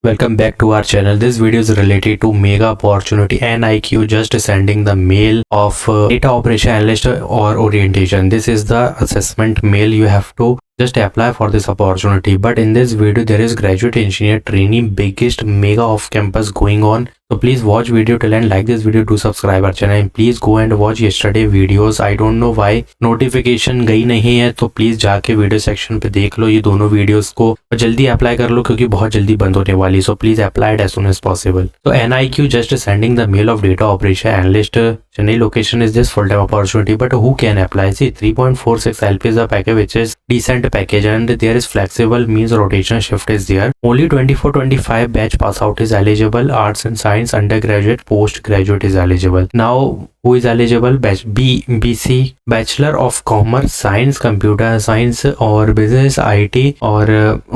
Welcome back to our channel. This video is related to mega opportunity NIQ just sending the mail of data operation analyst or orientation. This is the assessment mail. You have to just apply for this opportunity. But in this video there is graduate engineer training biggest mega off campus going on. So please watch video till end, like this video, do subscribe our channel and please go and watch yesterday videos. I don't know why notification गई नहीं है, तो please जाके video section पे देख लो ये दोनों videos को और जल्दी अप्लाई कर लो क्योंकि बहुत जल्दी बंद होने वाली. So please apply as soon as possible. तो NIQ just sending the mail of data operation analyst. Chennai location is this full time opportunity, but who can apply? See, 3.46 LP is the package, which is decent package, and there is flexible means rotation shift is there. Only 24-25 batch pass out is eligible. Arts and science undergraduate, postgraduate is eligible. Now who is eligible? BC Bachelor of Commerce, Science, Computer Science और Business, IT और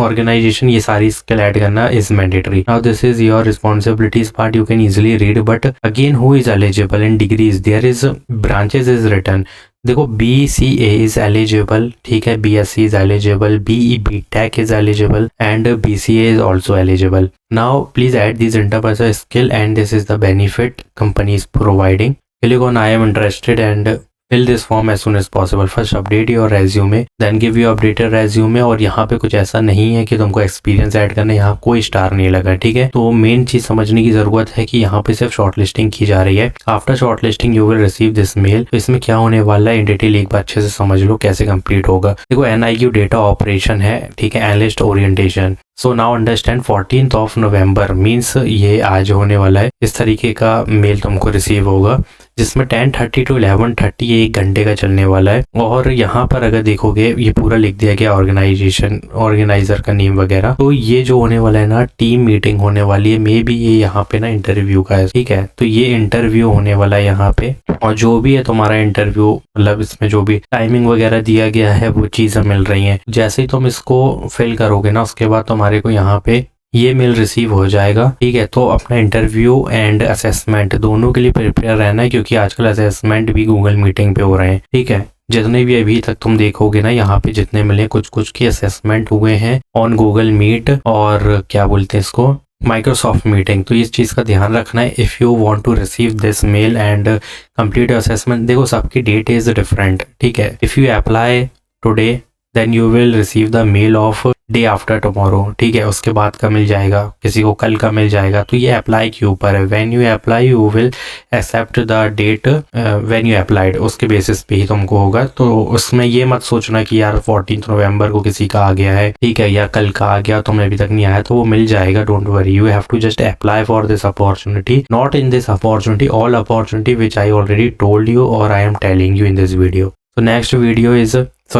Organization, ये सारी skill add करना is mandatory. Now this is your responsibilities part, you can easily read, but again who is eligible in degrees? There is branches is written. देखो BCA is eligible, ठीक है, BSc is eligible, BE BTech is eligible and BCA is also eligible. Now please add these interpersonal skill and this is the benefit company is providing. Click on I am interested and fill this form as soon as possible. First update your resume, then give your updated resume. और यहाँ पे कुछ ऐसा नहीं है कि तुमको experience add करना है, यहाँ कोई स्टार नहीं लगा, ठीक है. तो मेन चीज समझने की जरूरत है कि यहाँ पे सिर्फ शॉर्टलिस्टिंग की जा रही है. After shortlisting you will receive this mail. तो इसमें क्या होने वाला है इन डिटेल एक बार अच्छे से समझ लो कैसे कंप्लीट होगा. देखो NIQ डेटा ऑपरेशन है, ठीक है, analyst orientation. So now understand 14th of November means ये आज होने वाला है. इस तरीके का मेल तुमको रिसीव होगा जिसमें 10:30 to 11:30 एक घंटे का चलने वाला है. और यहाँ पर अगर देखोगे ये पूरा लिख दिया गया ऑर्गेनाइजर का नेम वगैरह. तो ये जो होने वाला है ना, टीम मीटिंग होने वाली है. मे बी ये यहाँ पे ना इंटरव्यू का है, ठीक है. तो ये इंटरव्यू होने वाला है यहाँ पे और जो भी है तुम्हारा इंटरव्यू, मतलब इसमें जो भी टाइमिंग वगैरह दिया गया है वो चीजें मिल रही हैं. जैसे ही तुम इसको फिल करोगे ना उसके बाद तुम्हारे को यहाँ पे ये मेल रिसीव हो जाएगा, ठीक है. तो अपना इंटरव्यू एंड असेसमेंट दोनों के लिए प्रिपेयर रहना है क्योंकि आजकल असेसमेंट भी गूगल मीटिंग पे हो रहे हैं, ठीक है. जितने भी अभी तक तुम देखोगे ना यहाँ पे जितने मिले कुछ की असेसमेंट हुए हैं ऑन गूगल मीट और क्या बोलते हैं इसको, माइक्रोसॉफ्ट मीटिंग. तो इस चीज़ का ध्यान रखना है. If you want to receive this mail and complete assessment, देखो सबकी डेट इज डिफरेंट, ठीक है. If you apply today then you will receive the mail of day after tomorrow, ठीक है. उसके बाद का मिल जाएगा, किसी को कल का मिल जाएगा. तो ये अप्लाई के ऊपर है. When you apply you will accept the date when you applied, उसके बेसिस पे ही तुमको होगा. तो उसमें ये मत सोचना कि यार 14 नवंबर को किसी का आ गया है, ठीक है, या कल का आ गया तुम्हें अभी तक नहीं आया, तो वो मिल जाएगा. Don't worry, you have to just apply for this opportunity, not in this opportunity, all opportunity which I already told you और I am telling you in this video. तो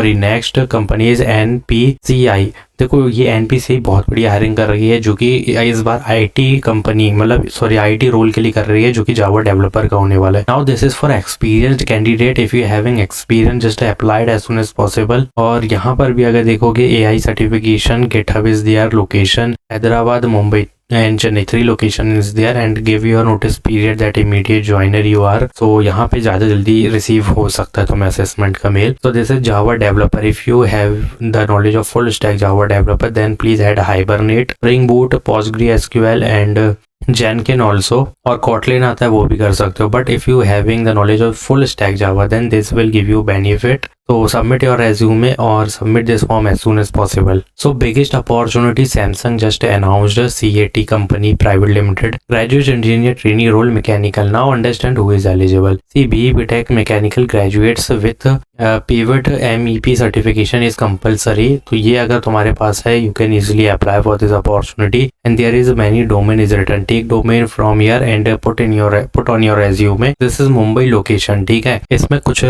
नेक्स्ट कंपनी इज NPCI. देखो ये NPCI बहुत बढ़िया hiring कर रही है जो कि इस बार IT कंपनी IT रोल के लिए कर रही है जो कि जावा डेवलपर का होने वाला है. Now this is for experienced candidate. If you having experience just applied as soon as possible. और यहाँ पर भी अगर देखोगे AI certification, GitHub is there, location Hyderabad, Mumbai and Chennai, 3 location is there and give your notice period that immediate joiner you are. So यहाँ पे ज़्यादा जल्दी रिसीव हो सकता है तुम्हें असेसमेंट का mail. So this is Java developer. If you have the knowledge of full stack Java developer then please add Hibernate, Spring Boot, PostgreSQL and Jenkins also. और Kotlin आता है वो भी कर सकते हो. But if you having the knowledge of full stack Java then this will give you benefit. So submit your resume or submit this form as soon as possible. So biggest opportunity, Samsung just announced a CAT company private limited graduate engineer trainee role mechanical. Now understand who is eligible. See, BE BTech mechanical graduates with pivot MEP certification is compulsory. तो ये अगर तुम्हारे पास है you can easily apply for this opportunity and there is many domain is written. Take domain from here and put on your resume. This is Mumbai location, ठीक है. इसमें कुछ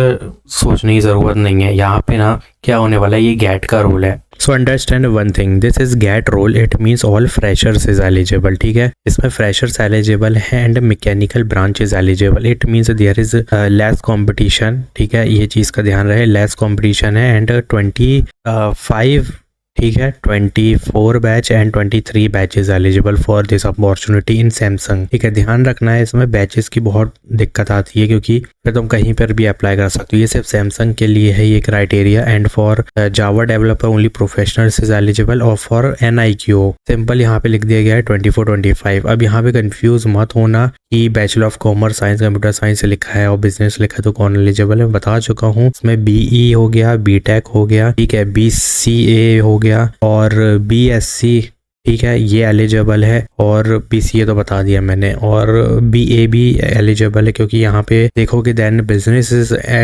सोचने की जरूरत नहीं है. यहाँ पे ना क्या होने वाला है, ये GAT का रोल है. So understand one thing, this is GAT role, it means all freshers is eligible, ठीक है. इसमें फ्रेशर्स एलिजिबल है and mechanical branch is eligible. It means there is less competition, ठीक है. ये चीज़ का ध्यान रहे, लेस कंपटीशन है एंड 25, ठीक है, 24 batch and 23 batches eligible for this opportunity in Samsung. ठीक है, ध्यान रखना है इसमें बैचेस की बहुत दिक्कत आती है क्योंकि फिर तुम कहीं पर भी अप्लाई कर सकते हो। ये सिर्फ सैमसंग के लिए है ये criteria. And for Java developer only professionals is eligible और फॉर NIQ सिंपल यहाँ पे लिख दिया गया है 24-25। अब यहाँ पे कंफ्यूज मत होना कि bachelor of commerce science computer science लिखा है और बिजनेस लिखा है तो कौन एलिजिबल है, बता चुका हूँ। इसमें BE हो गया, BTech हो गया, ठीक है, BCA हो गया और BSc, ठीक है, ये एलिजिबल है। और BCA तो बता दिया मैंने, और BA भी एलिजिबल है क्योंकि यहाँ पे देखो कि then business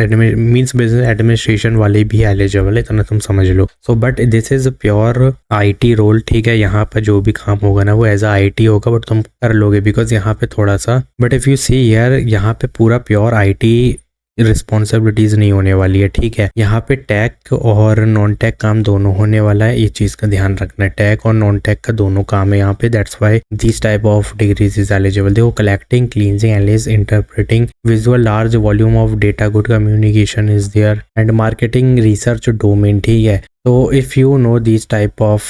means business administration वाले भी एलिजिबल है, इतना तुम समझ लो। So but this is pure IT role. ठीक है, यहाँ पर जो भी काम होगा ना वो एज IT होगा, बट तुम कर लोगे बिकॉज यहाँ पे थोड़ा सा, बट इफ यू सी यार यहाँ पे पूरा प्योर IT रिस्पॉन्सिबिलिटीज नहीं होने वाली है। ठीक है, यहाँ पे टैक और नॉन टैक काम दोनों होने वाला है, ये चीज का ध्यान रखना है। टैक और नॉन टैक का दोनों काम है यहाँ पे, that's why this type of degrees is eligible. देखो, collecting, cleansing, analysis, interpreting visual large volume of data, good communication is there and marketing research domain. ठीक है, so if you know these type of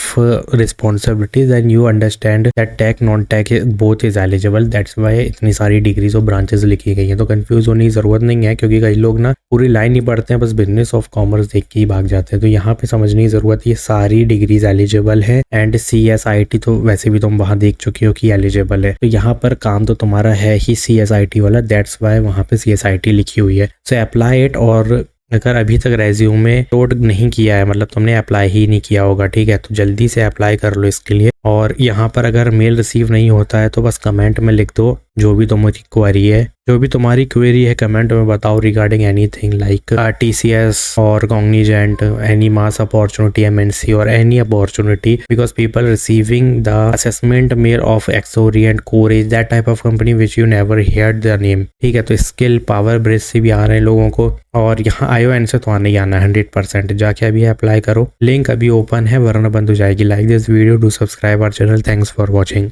responsibilities then you understand that tech non-tech both is eligible, that's why इतनी सारी degrees और branches लिखी गई हैं। तो confuse होने की जरूरत नहीं है क्योंकि कई लोग ना पूरी लाइन ही पढ़ते हैं, बस बिजनेस ऑफ कॉमर्स देख के ही भाग जाते हैं। तो यहाँ पे समझने की जरूरत, ये सारी डिग्रीज एलिजिबल है। एंड CSIT तो वैसे भी तुम वहां देख चुके हो कि एलिजिबल है, तो यहाँ पर काम तो तुम्हारा है ही CSIT वाला, दैट्स वाई वहाँ पे CSIT लिखी हुई है। So apply it. और अगर अभी तक रेज्यूमे अपलोड नहीं किया है, मतलब तुमने अप्लाई ही नहीं किया होगा, ठीक है, तो जल्दी से अप्लाई कर लो इसके लिए। और यहाँ पर अगर मेल रिसीव नहीं होता है तो बस कमेंट में लिख दो जो भी तुम्हारी क्वेरी है, जो भी तुम्हारी क्वेरी है कमेंट में बताओ रिगार्डिंग एनीथिंग लाइक TCS और Cognizant, any mass opportunity, MNC और any opportunity, because people receiving the assessment mail of Exory and Corage, that type of company which you never heard the name. ठीक है, तो skill power bridge से भी आ रहे हैं लोगों को, और यहाँ ION से तो आने ही आना 100%। जाके अभी अप्लाई करो, लिंक अभी ओपन है वरना बंद हो जाएगी। Like this video, do subscribe our channel, thanks for watching.